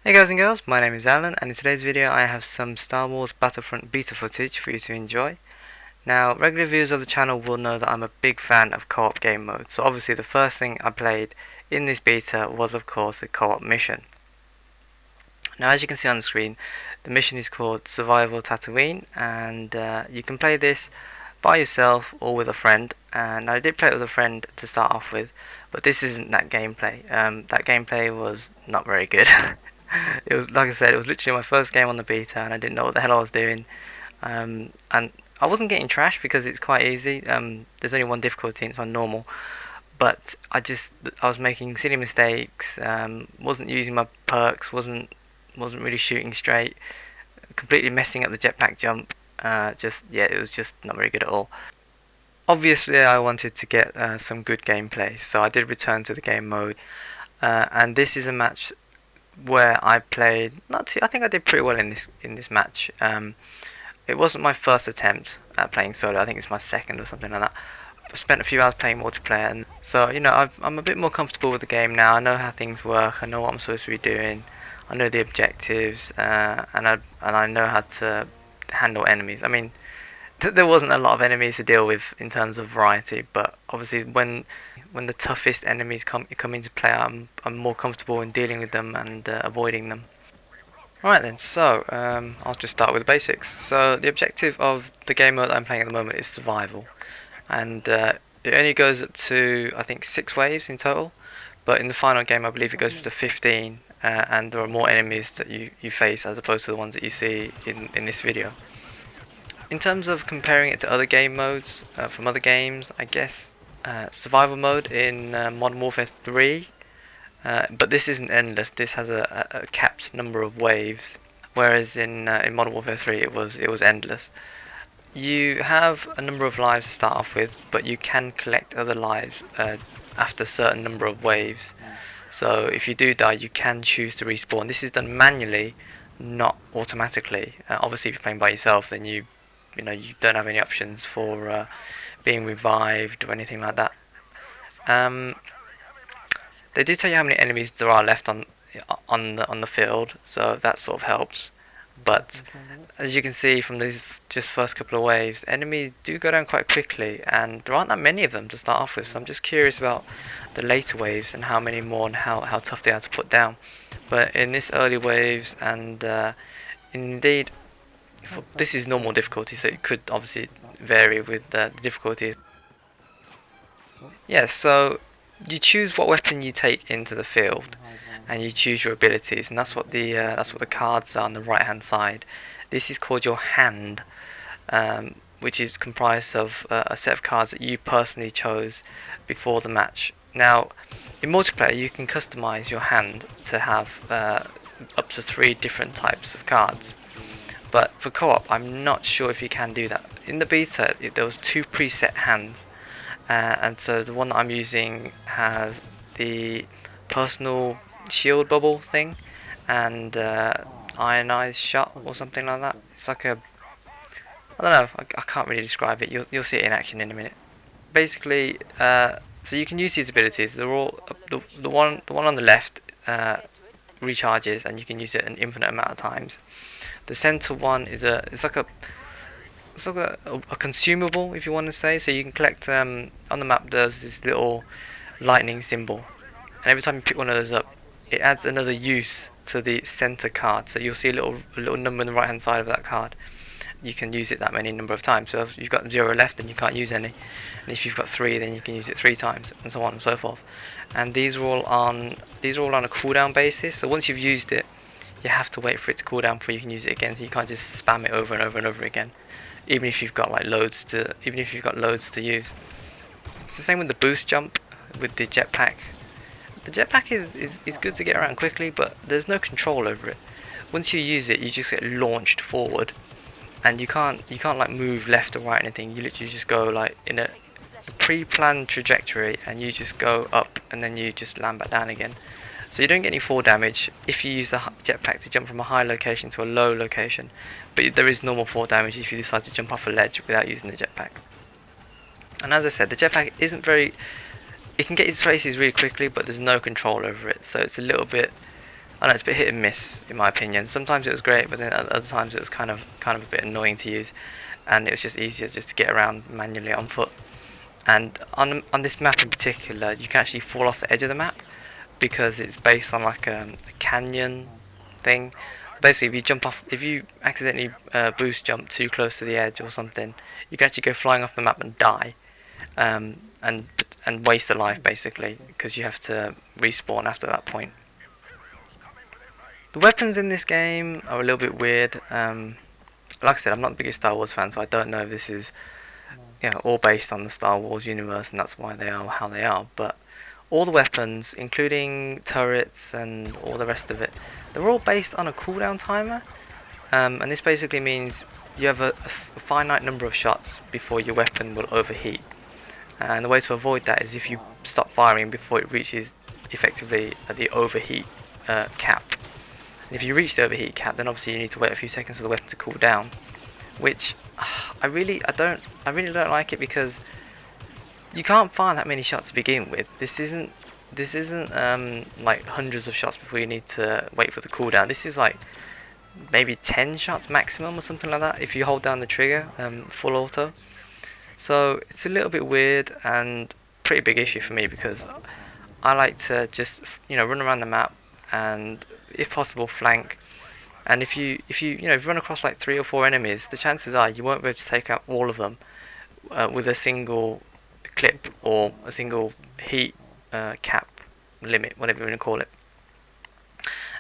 Hey guys and girls, my name is Alan, and in today's video I have some Star Wars Battlefront beta footage for you to enjoy. Now, regular viewers of the channel will know that I'm a big fan of co-op game mode, so obviously the first thing I played in this beta was of course the co-op mission. Now, as you can see on the screen, the mission is called Surivial Tatooine, and you can play this by yourself or with a friend. And I did play it with a friend to start off with, but this isn't that gameplay. That gameplay was not very good. It was, like I said, it was literally my first game on the beta, and I didn't know what the hell I was doing. And I wasn't getting trashed because it's quite easy. There's only one difficulty, and it's on normal. But I was making silly mistakes. Wasn't using my perks. Wasn't really shooting straight. Completely messing up the jetpack jump. Yeah, it was just not very good at all. Obviously, I wanted to get some good gameplay, so I did return to the game mode. And this is a match where I played not too. I think I did pretty well in this match. It wasn't my first attempt at playing solo. I think it's my second or something like that. I spent a few hours playing multiplayer, and so I'm a bit more comfortable with the game now. I know how things work. I know what I'm supposed to be doing. I know the objectives, and I know how to handle enemies. I mean, there wasn't a lot of enemies to deal with in terms of variety, but obviously when the toughest enemies come into play, I'm more comfortable in dealing with them and avoiding them. Alright then, so I'll just start with the basics. So the objective of the game mode that I'm playing at the moment is survival, and it only goes up to I think 6 waves in total, but in the final game I believe it goes up to 15, and there are more enemies that you face as opposed to the ones that you see in this video. In terms of comparing it to other game modes from other games, I guess survival mode in Modern Warfare 3, but this isn't endless. This has a capped number of waves, whereas in Modern Warfare 3 it was endless. You have a number of lives to start off with, but you can collect other lives after a certain number of waves. So if you do die, you can choose to respawn. This is done manually, not automatically. Obviously, if you're playing by yourself, then you don't have any options for being revived or anything like that. Um, they do tell you how many enemies there are left on the field, so that sort of helps. But as you can see from these just first couple of waves, enemies do go down quite quickly, and there aren't that many of them to start off with. So I'm just curious about the later waves and how many more and how tough they are to put down. But in this early waves, and indeed this is normal difficulty, so it could obviously vary with the difficulty. Yeah, so you choose what weapon you take into the field, and you choose your abilities, and that's what the cards are on the right hand side. This is called your hand, which is comprised of a set of cards that you personally chose before the match. Now, in multiplayer, you can customize your hand to have up to 3 different types of cards. But for co-op, I'm not sure if you can do that. In the beta, there was 2 preset hands, and so the one that I'm using has the personal shield bubble thing and ionized shot or something like that. It's like I don't know. I can't really describe it. You'll see it in action in a minute. Basically, so you can use these abilities. They're all the one on the left recharges, and you can use it an infinite amount of times. The center one is it's like a consumable, if you want to say. So you can collect on the map. There's this little lightning symbol, and every time you pick one of those up, it adds another use to the center card. So you'll see a little number on the right hand side of that card. You can use it that many number of times. So if you've got 0 left, then you can't use any. And if you've got 3, then you can use it 3 times, and so on and so forth. And these are all on a cooldown basis. So once you've used it, you have to wait for it to cool down before you can use it again. So you can't just spam it over and over and over again, even if you've got loads to use. It's the same with the boost jump with the jetpack. The jetpack is good to get around quickly, but there's no control over it. Once you use it, you just get launched forward, and you can't move left or right or anything. You literally just go in a pre-planned trajectory, and you just go up, and then you just land back down again. So you don't get any fall damage if you use the jetpack to jump from a high location to a low location, but there is normal fall damage if you decide to jump off a ledge without using the jetpack. And as I said, the jetpack isn't very. It can get you to places really quickly, but there's no control over it, so it's a little bit I know it's a bit hit and miss in my opinion. Sometimes it was great, but then other times it was kind of a bit annoying to use, and it was just easier just to get around manually on foot. And on this map in particular, you can actually fall off the edge of the map because it's based on like a canyon thing. Basically, if you accidentally boost jump too close to the edge or something, you can actually go flying off the map and die, and waste a life basically because you have to respawn after that point. The weapons in this game are a little bit weird. Like I said, I'm not the biggest Star Wars fan, so I don't know if this is all based on the Star Wars universe and that's why they are how they are. But all the weapons, including turrets and all the rest of it, they're all based on a cooldown timer. And this basically means you have a finite number of shots before your weapon will overheat. And the way to avoid that is if you stop firing before it reaches effectively the overheat cap. And if you reach the overheat cap, then obviously you need to wait a few seconds for the weapon to cool down, which I really don't like it because you can't fire that many shots to begin with. This isn't like hundreds of shots before you need to wait for the cooldown. This is like maybe 10 shots maximum or something like that if you hold down the trigger full auto. So it's a little bit weird and pretty big issue for me because I like to just run around the map and if possible flank. And if you run across like 3 or 4 enemies, the chances are you won't be able to take out all of them with a single clip or a single heat cap limit, whatever you want to call it.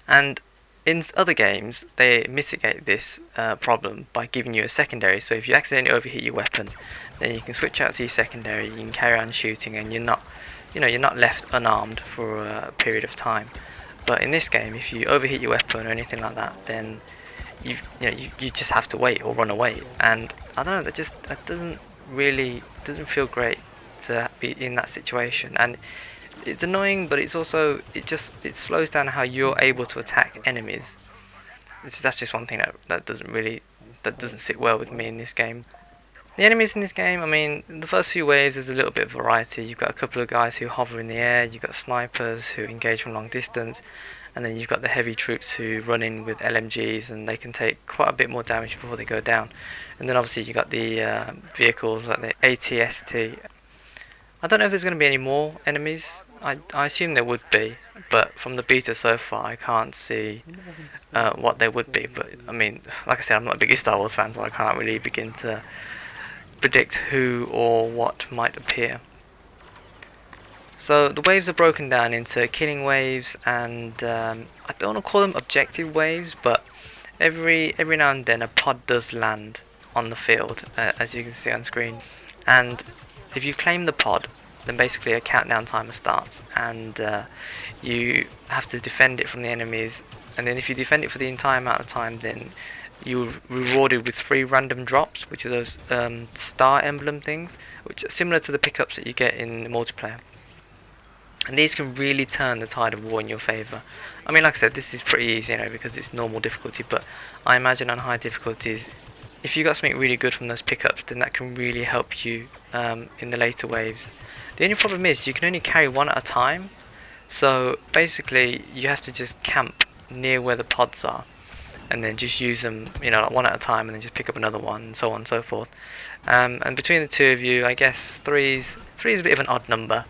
And in other games, they mitigate this problem by giving you a secondary. So if you accidentally overheat your weapon, then you can switch out to your secondary. You can carry on shooting, and you're not left unarmed for a period of time. But in this game, if you overheat your weapon or anything like that, then you just have to wait or run away. And I don't know, that doesn't feel great to be in that situation. And it's annoying, but it's also it slows down how you're able to attack enemies. That's just one thing that doesn't sit well with me in this game. The enemies in this game, I mean, the first few waves there's a little bit of variety. You've got a couple of guys who hover in the air, you've got snipers who engage from long distance, and then you've got the heavy troops who run in with LMGs and they can take quite a bit more damage before they go down. And then obviously you've got the vehicles like the ATST. I don't know if there's going to be any more enemies. I assume there would be, but from the beta so far I can't see what there would be. But I mean, like I said, I'm not the biggest Star Wars fan, so I can't really begin to predict who or what might appear. So the waves are broken down into killing waves and I don't want to call them objective waves, but every now and then a pod does land on the field, as you can see on screen. And if you claim the pod, then basically a countdown timer starts, and you have to defend it from the enemies. And then if you defend it for the entire amount of time, then you're rewarded with 3 random drops, which are those star emblem things, which are similar to the pickups that you get in the multiplayer. And these can really turn the tide of war in your favour. I mean, like I said, this is pretty easy, because it's normal difficulty, but I imagine on high difficulties, if you got something really good from those pickups, then that can really help you in the later waves. The only problem is you can only carry one at a time, so basically you have to just camp near where the pods are and then just use them, like one at a time, and then just pick up another one, and so on and so forth. And between the two of you, I guess three is a bit of an odd number,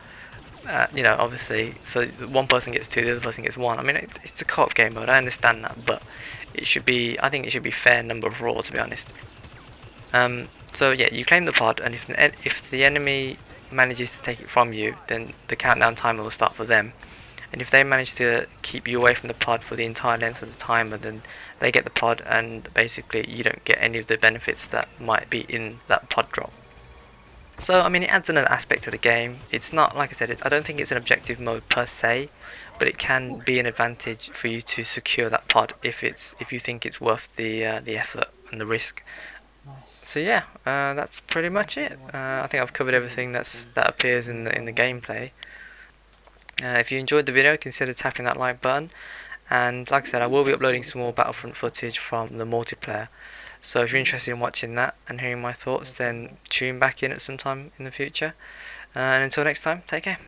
obviously. So one person gets 2, the other person gets 1. I mean, it's a co-op game mode, I understand that, but I think it should be fair number of raw, to be honest. So yeah, you claim the pod, and if the enemy manages to take it from you, then the countdown timer will start for them. And if they manage to keep you away from the pod for the entire length of the timer, then they get the pod, and basically you don't get any of the benefits that might be in that pod drop. So I mean, it adds another aspect to the game. It's not, like I said, I don't think it's an objective mode per se, but it can be an advantage for you to secure that pod if you think it's worth the effort and the risk. So yeah, that's pretty much it. I think I've covered everything that appears in the gameplay. If you enjoyed the video, consider tapping that like button. And like I said, I will be uploading some more Battlefront footage from the multiplayer. So if you're interested in watching that and hearing my thoughts, then tune back in at some time in the future. And until next time, take care.